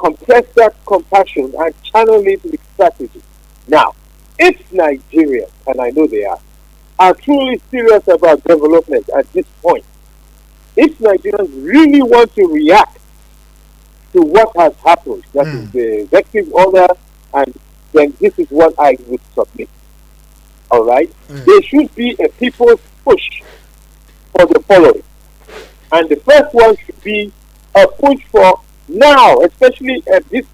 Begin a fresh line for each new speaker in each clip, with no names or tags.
compress that compassion and channel it with strategy. Now, if Nigeria, and I know they are truly serious about development at this point, if Nigerians really want to react to what has happened, that is the executive order, and then this is what I would submit. All right? There should be a people's push for the following. And the first one should be a push for now, especially at this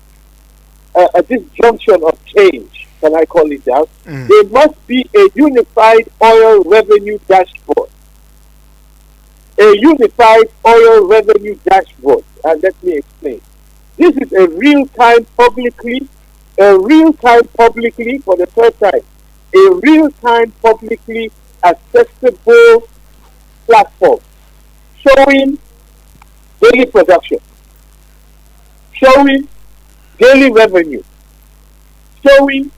junction of change, can I call it that? There must be a unified oil revenue dashboard. A unified oil revenue dashboard. And let me explain. This is a real-time publicly, for the first time, a real-time publicly accessible platform showing daily production, showing daily revenue, showing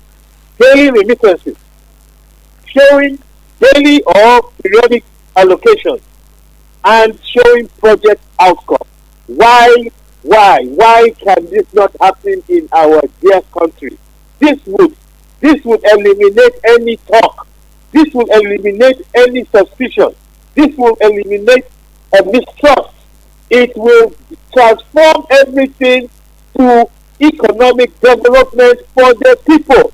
daily remittances, showing daily or periodic allocations, and showing project outcome. Why can this not happen in our dear country? This would eliminate any talk. This will eliminate any suspicion. This will eliminate a mistrust. It will transform everything to economic development for the people.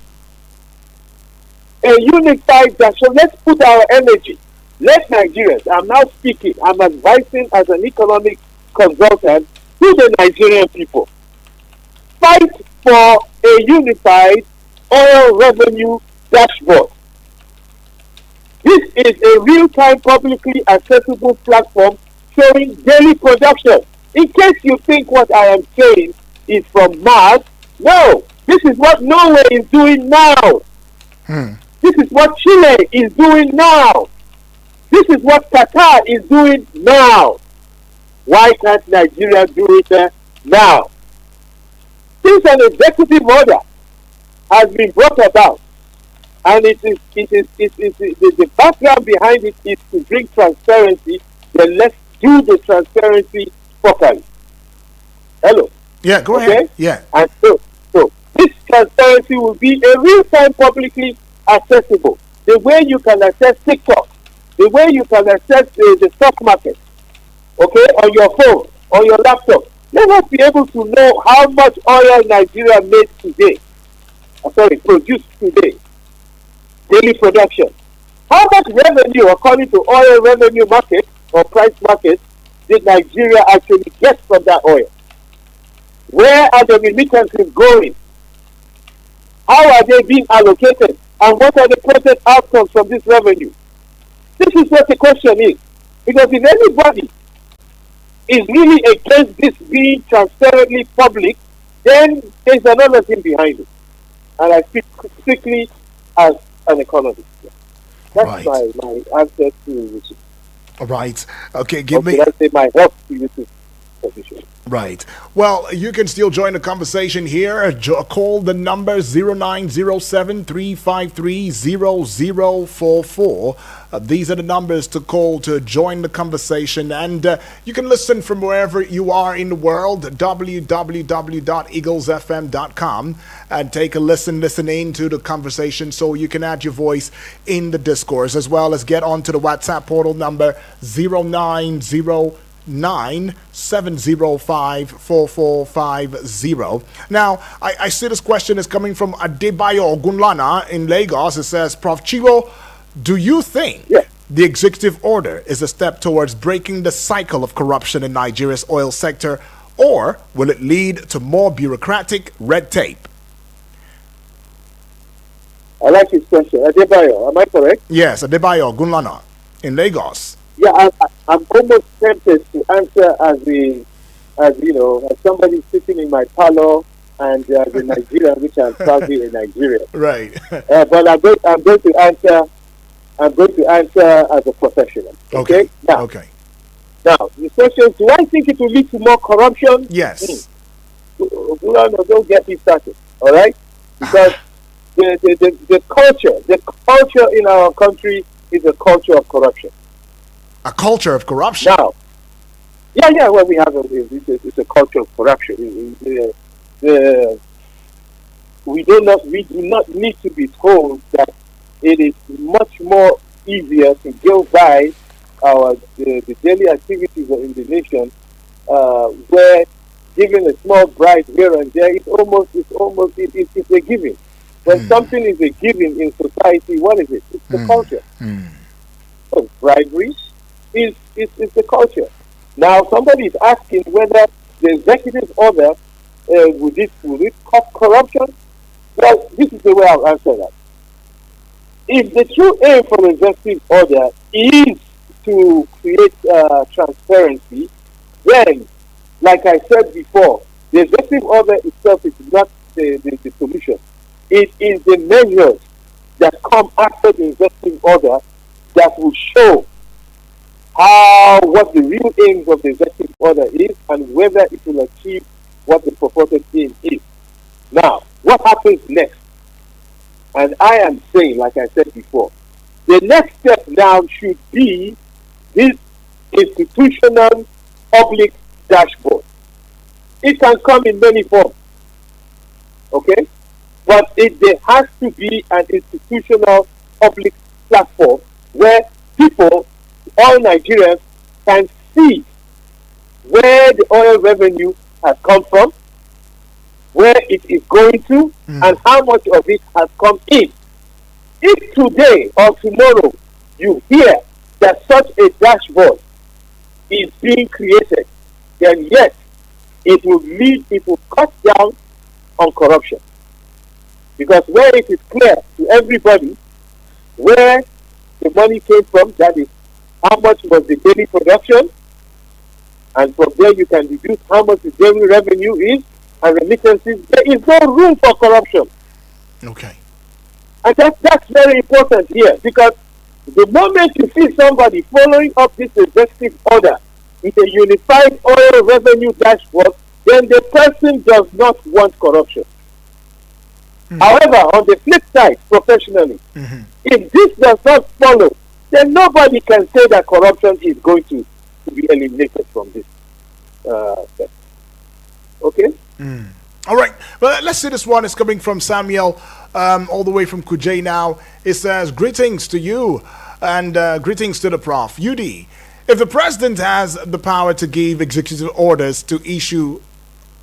A unified action. Let's put our energy. Let Nigerians, I'm now speaking, I'm advising as an economic consultant to the Nigerian people. Fight for a unified oil revenue dashboard. This is a real-time publicly accessible platform showing daily production. In case you think what I am saying is from Mars, no. This is what Norway is doing now. This is what Chile is doing now. This is what Qatar is doing now. Why can't Nigeria do it now? Since an executive order has been brought about, and the background behind it is to bring transparency, then let's do the transparency properly. Hello?
Yeah, go ahead. Yeah.
And so this transparency will be a real-time publicly accessible. The way you can access TikTok, the way you can access the stock market, okay, on your phone, on your laptop. Let us be able to know how much oil Nigeria made today. Produced today. Daily production. How much revenue, according to oil revenue market or price market, did Nigeria actually get from that oil? Where are the remittances going? How are they being allocated? And what are the project outcomes from this revenue? This is what the question is. Because if anybody is really against this being transparently public, then there's another thing behind it. And I speak strictly as an economist. That's
right.
my answer to you.
Right. Okay, give me...
I say my help to you to position.
Right. Well, you can still join the conversation here. Call the number 0907-353-0044. These are the numbers to call to join the conversation. And you can listen from wherever you are in the world, www.eaglesfm.com, and take a listen in to the conversation so you can add your voice in the discourse, as well as get onto the WhatsApp portal number 09097054450. Now, I see this question is coming from Adebayo Ogunlana in Lagos. It says, Prof. Chiwo, do you think the executive order is a step towards breaking the cycle of corruption in Nigeria's oil sector, or will it lead to more bureaucratic red tape?
I like this question. Adebayo, am I correct?
Yes, Adebayo Ogunlana in Lagos.
Yeah, I'm almost tempted to answer as somebody sitting in my parlor and as a Nigerian, which I'm proudly a Nigerian.
Right.
But I'm going to answer as a professional. Okay. Now, the question: do I think it will lead to more corruption?
Yes.
Don't get me started. All right, because the culture in our country is a culture of corruption.
A culture of corruption.
Now, well, we have it's a culture of corruption. uh, we do not need to be told that it is much more easier to go by the daily activities in the nation, where giving a small bribe here and there it's a giving. When something is a giving in society, what is it? It's the culture. So bribery is the culture. Now somebody is asking whether the executive order would it cut corruption? Well, this is the way I'll answer that. If the true aim for the executive order is to create transparency, then, like I said before, the executive order itself is not the solution. It is the measures that come after the executive order that will show what the real aims of the executive order is and whether it will achieve what the purported aim is. Now, what happens next? And I am saying, like I said before, the next step now should be this institutional public dashboard. It can come in many forms, okay? But there has to be an institutional public platform where people, all Nigerians, can see where the oil revenue has come from, where it is going to, and how much of it has come in. If today or tomorrow you hear that such a dashboard is being created, then yes, it will cut down on corruption. Because where it is clear to everybody where the money came from, that is how much was the daily production, and from there you can deduce how much the daily revenue is, and remittances, there is no room for corruption.
Okay.
And that's very important here, because the moment you see somebody following up this executive order with a unified oil revenue dashboard, then the person does not want corruption. However, on the flip side, professionally, if this does not follow, then nobody can say that corruption is going to be eliminated from this sector. Okay?
All right. Well, let's see. This one is coming from Samuel, all the way from Kuje now. It says, greetings to you and greetings to the Prof. UD. If the president has the power to give executive orders to issue,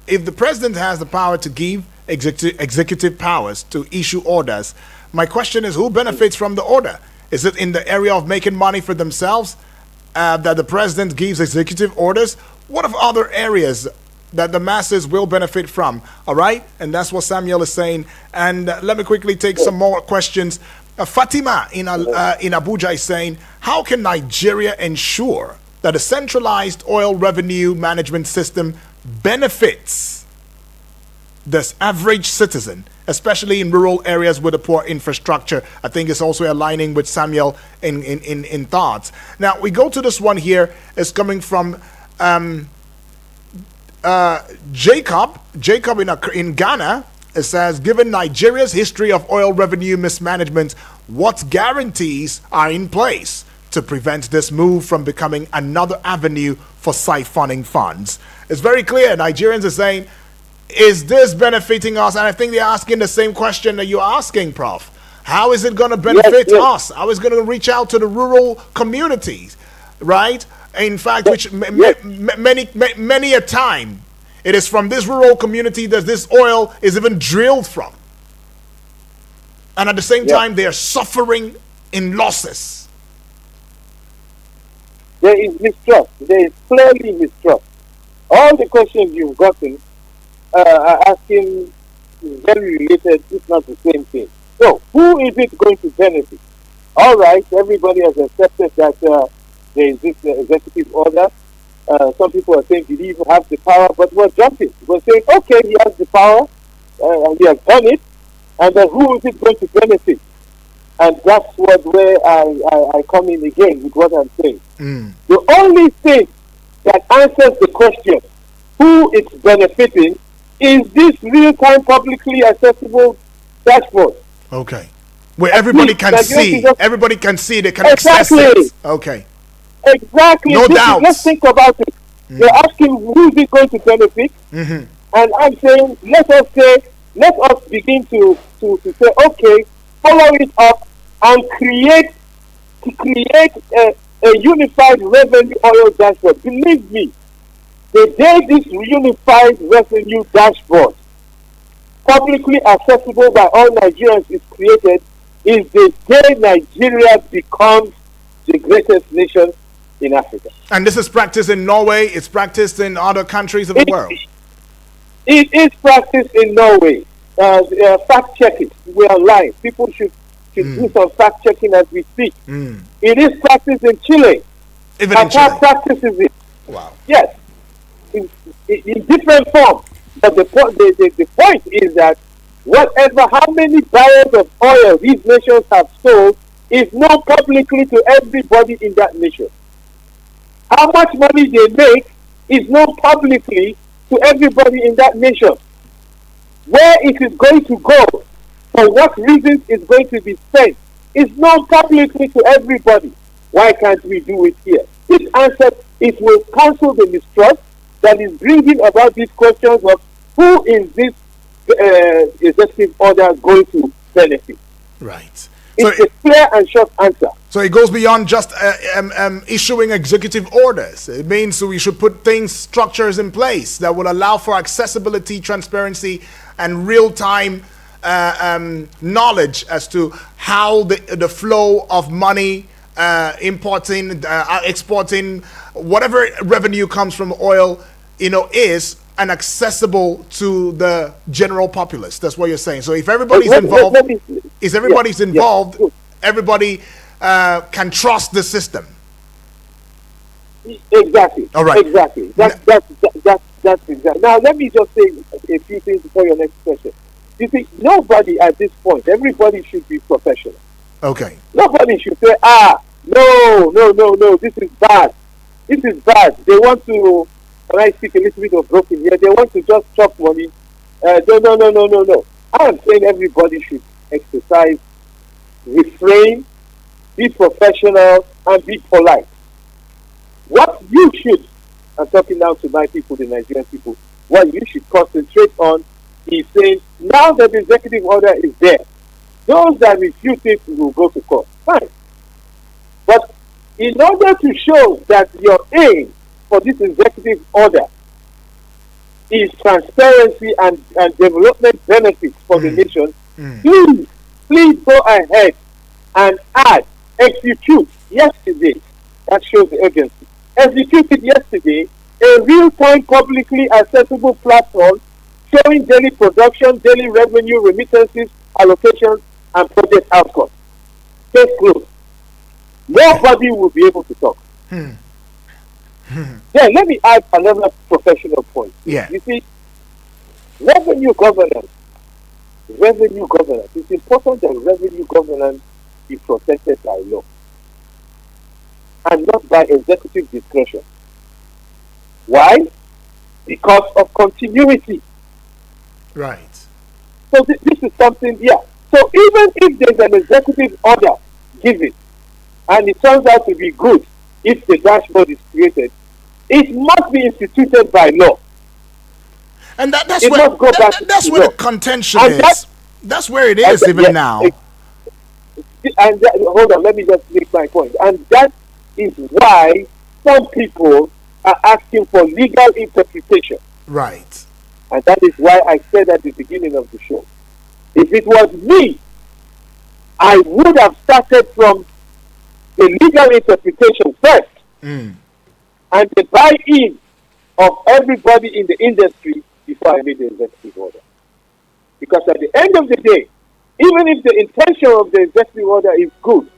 if the president has the power to give executive powers to issue orders, my question is, who benefits from the order? Is it in the area of making money for themselves that the president gives executive orders? What of other areas that the masses will benefit from? All right, and that's what Samuel is saying. And let me quickly take some more questions. Fatima in Abuja is saying, how can Nigeria ensure that a centralized oil revenue management system benefits this average citizen, especially in rural areas with a poor infrastructure? I think it's also aligning with Samuel in thoughts. Now we go to this one here. It's coming from Jacob in Ghana. It says, given Nigeria's history of oil revenue mismanagement, what guarantees are in place to prevent this move from becoming another avenue for siphoning funds? It's very clear. Nigerians are saying, is this benefiting us? And I think they're asking the same question that you're asking, Prof. How is it going to benefit us? How is it going to reach out to the rural communities, right? In fact, which many a time, it is from this rural community that this oil is even drilled from. And at the same time, they are suffering in losses.
There is mistrust. There is clearly mistrust. All the questions you've gotten are asking very related, if not the same thing. So, who is it going to benefit? All right, everybody has accepted that there is this executive order. Some people are saying, did he even have the power? But we're jumping. We're saying, okay, he has the power, and he has done it, and then who is it going to benefit? And that's where I come in again with what I'm saying. The only thing that answers the question, who it's benefiting, is this real-time publicly accessible dashboard.
Okay. Where everybody can see. Everybody can see. They can access
Exactly.
it. Okay.
Exactly.
No doubt.
Let's think about it. They're asking who is it going to benefit. And I'm saying, let us begin to say, okay, follow it up and create a unified revenue oil dashboard. Believe me, the day this unified revenue dashboard, publicly accessible by all Nigerians, is created, is the day Nigeria becomes the greatest nation in Africa.
And this is practiced in Norway, it's practiced in other countries of the world.
It is practiced in Norway. Fact check it. We're online. People should do some fact checking as we speak. It is practiced in Chile.
Even in Chile.
Practices it.
Wow.
Yes. In different forms. But the point is that how many barrels of oil these nations have sold is known publicly to everybody in that nation. How much money they make is known publicly to everybody in that nation. Where it is going to go, for what reasons it's going to be spent, is known publicly to everybody. Why can't we do it here? This answer, it will cancel the mistrust that is bringing about these questions of who is this executive order going to benefit.
Right.
It's a clear and short answer.
So it goes beyond just issuing executive orders. It means we should put structures in place that will allow for accessibility, transparency, and real-time knowledge as to how the flow of money, importing, exporting, whatever revenue comes from oil, is and accessible to the general populace. That's what you're saying. So if everybody's involved, everybody can trust the system.
Exactly.
All right.
Exactly. That's exactly. Now let me just say a few things before your next question. You see, nobody at this point, everybody should be professional.
Okay.
Nobody should say, no, this is bad. This is bad. They want to, when I speak a little bit of broken here, they want to just chop money. No. I am saying everybody should exercise, refrain, be professional, and be polite. What you should, I'm talking now to my people, the Nigerian people, what you should concentrate on is saying, now that the executive order is there, those that refuse it will go to court. Fine. But in order to show that your aim for this executive order is transparency and development benefits for the nation, please go ahead and execute yesterday. That shows the urgency. Executed yesterday a real-time publicly accessible platform showing daily production, daily revenue, remittances, allocations, and project outcomes. Case closed. Nobody will be able to talk. Then let me add another professional point.
Yeah.
You see, revenue governance. It's important that revenue governance be protected by law and not by executive discretion. Why? Because of continuity.
Right.
So this is something, So even if there's an executive order given, and it turns out to be good, if the dashboard is created, it must be instituted by law.
And that's where the contention is. That's where it is now.
Hold on, let me just make my point. And that is why some people are asking for legal interpretation.
Right.
And that is why I said at the beginning of the show, if it was me, I would have started from the legal interpretation first and the buy-in of everybody in the industry before I made the executive order. Because at the end of the day, even if the intention of the executive order is good,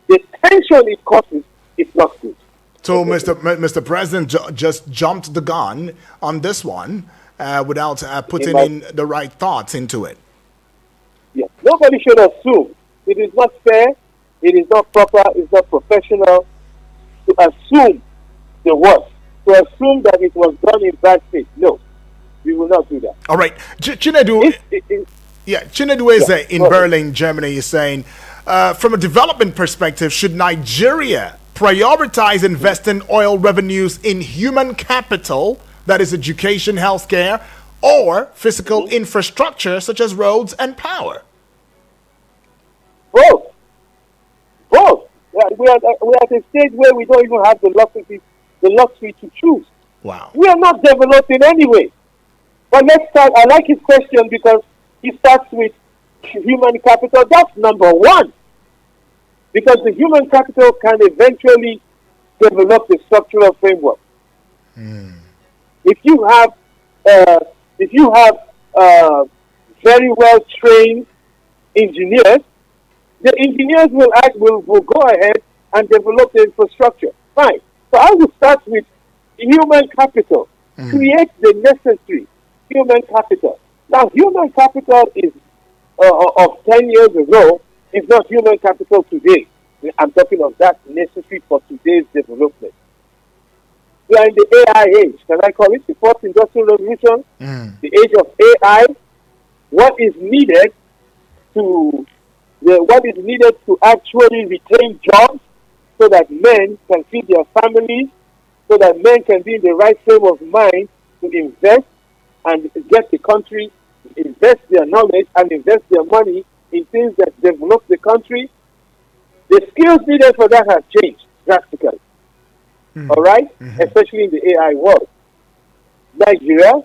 the tension it causes is not good.
So Mr. President just jumped the gun on this one without putting in the right thoughts into it.
Yes. Nobody should assume. It is not fair, it is not proper, it's not professional to assume the worst, to assume that it was done in bad faith. No, we will not do that.
All right. Chinedu is in Berlin, Germany, is saying, from a development perspective, should Nigeria prioritize investing oil revenues in human capital, that is education, healthcare, or physical infrastructure such as roads and power?
Both. Both. We are at a stage where we don't even have the luxury to choose.
Wow.
We are not developing anyway. But let's start. I like his question because he starts with human capital. That's number one. Because the human capital can eventually develop the structural framework. If you have very well trained engineers, the engineers will go ahead and develop the infrastructure. Fine. So I will start with human capital. Create the necessary human capital. Now, human capital is of 10 years ago is not human capital today. I'm talking of that necessary for today's development. We are in the AI age. Can I call it the fourth industrial revolution? The age of AI. What is needed to actually retain jobs so that men can feed their families, so that men can be in the right frame of mind to invest and get the country, invest their knowledge and invest their money in things that develop the country. The skills needed for that have changed drastically. All right? Especially in the AI world. Nigeria,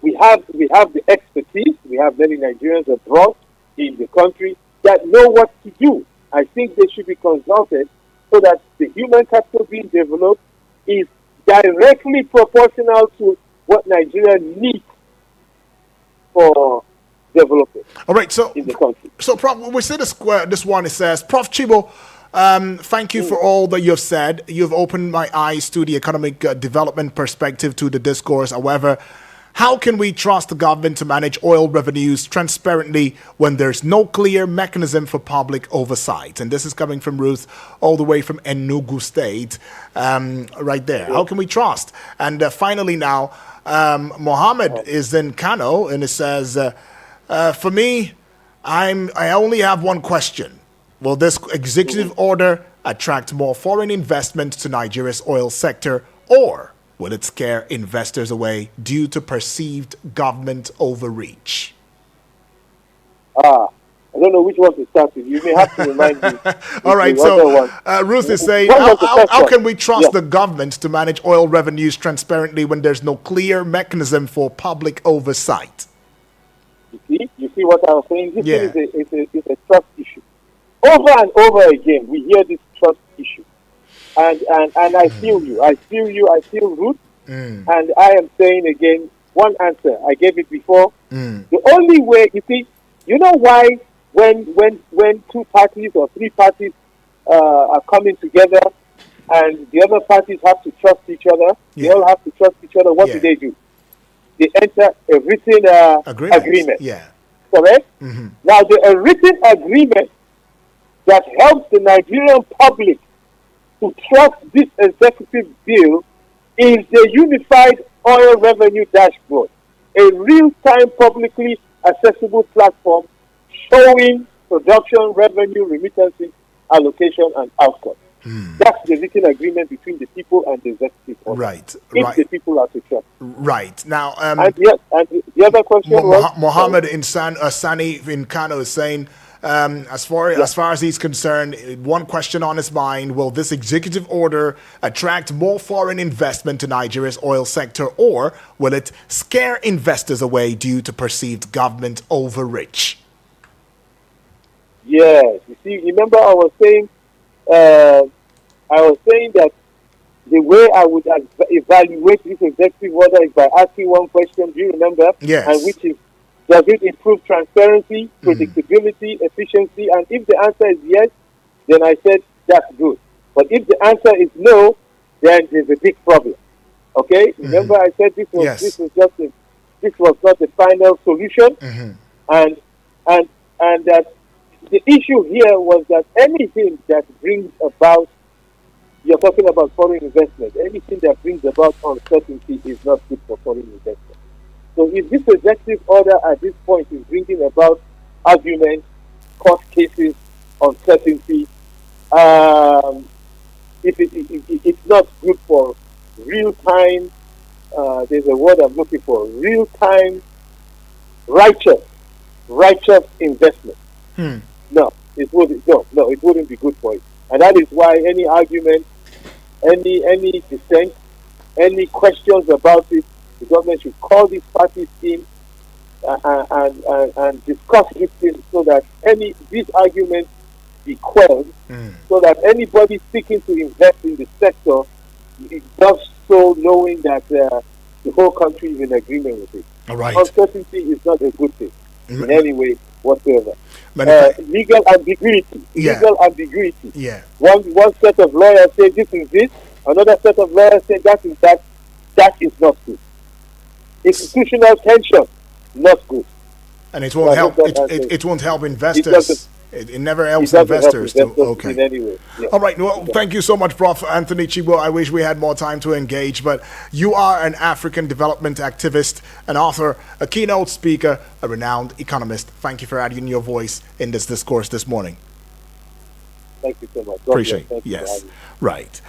we have the expertise. We have many Nigerians abroad in the country that know what to do. I think they should be consulted so that the human capital being developed is directly proportional to what Nigeria needs for development.
All right, so
in the country.
So, Prof, when we see this one, it says, Prof. Chibo, thank you for all that you've said. You've opened my eyes to the economic development perspective to the discourse. However, how can we trust the government to manage oil revenues transparently when there's no clear mechanism for public oversight? And this is coming from Ruth, all the way from Enugu State, right there. How can we trust? And finally now, Mohammed is in Kano, and it says, for me, I only have one question. Will this executive order attract more foreign investment to Nigeria's oil sector, or will it scare investors away due to perceived government overreach?
I don't know which one to start with. You may have to remind me.
All right, so Ruth is saying, how can we trust the government to manage oil revenues transparently when there's no clear mechanism for public oversight?
You see what I was saying? This is a trust issue. Over and over again, we hear this trust issue. And I feel you. I feel Ruth. And I am saying again, one answer. I gave it before. The only way, you know why when two parties or three parties are coming together and the other parties have to trust each other, they all have to trust each other, what do? They enter a written agreement.
Yeah.
Correct? Now, the written agreement that helps the Nigerian public to trust this executive bill is the Unified Oil Revenue Dashboard, a real-time publicly accessible platform showing production, revenue, remittances, allocation, and outcome. That's the written agreement between the people and the executive order.
Right.
If the people are to trust.
Right. Now,
and the other question was...
Mohammed Sani in Kano is saying, as far as he's concerned, one question on his mind: will this executive order attract more foreign investment to Nigeria's oil sector, or will it scare investors away due to perceived government overreach?
Yes. You see, remember I was saying that the way I would evaluate this executive order is by asking one question. Do you remember?
Yes.
And which is, does it improve transparency, predictability, efficiency? And if the answer is yes, then I said that's good. But if the answer is no, then there's a big problem. Okay? Remember I said this was not the final solution, and that the issue here was that anything that brings about, you're talking about foreign investment, anything that brings about uncertainty is not good for foreign investment. So if this executive order at this point is bringing about arguments, court cases, uncertainty, it's not good for real-time, there's a word I'm looking for, real-time righteous, righteous investment. No, it wouldn't. No, it wouldn't be good for it. And that is why any argument, any dissent, any questions about it, the government should call these parties in and discuss these things so that these arguments be quelled, so that anybody seeking to invest in the sector does so knowing that the whole country is in agreement with it.
All right.
Uncertainty is not a good thing in any way whatsoever. Legal ambiguity.
Yeah.
Legal ambiguity.
Yeah.
One set of lawyers say this is this, another set of lawyers say that is that. That is not good. Institutional tension, not good.
And it won't help. It won't help investors. It never helps investors.
In any way. Yeah.
All right. Well, thank you so much, Prof. Anthony Chibo. I wish we had more time to engage, but you are an African development activist, an author, a keynote speaker, a renowned economist. Thank you for adding your voice in this discourse this morning.
Thank you so much.
Appreciate it. Yes. Right.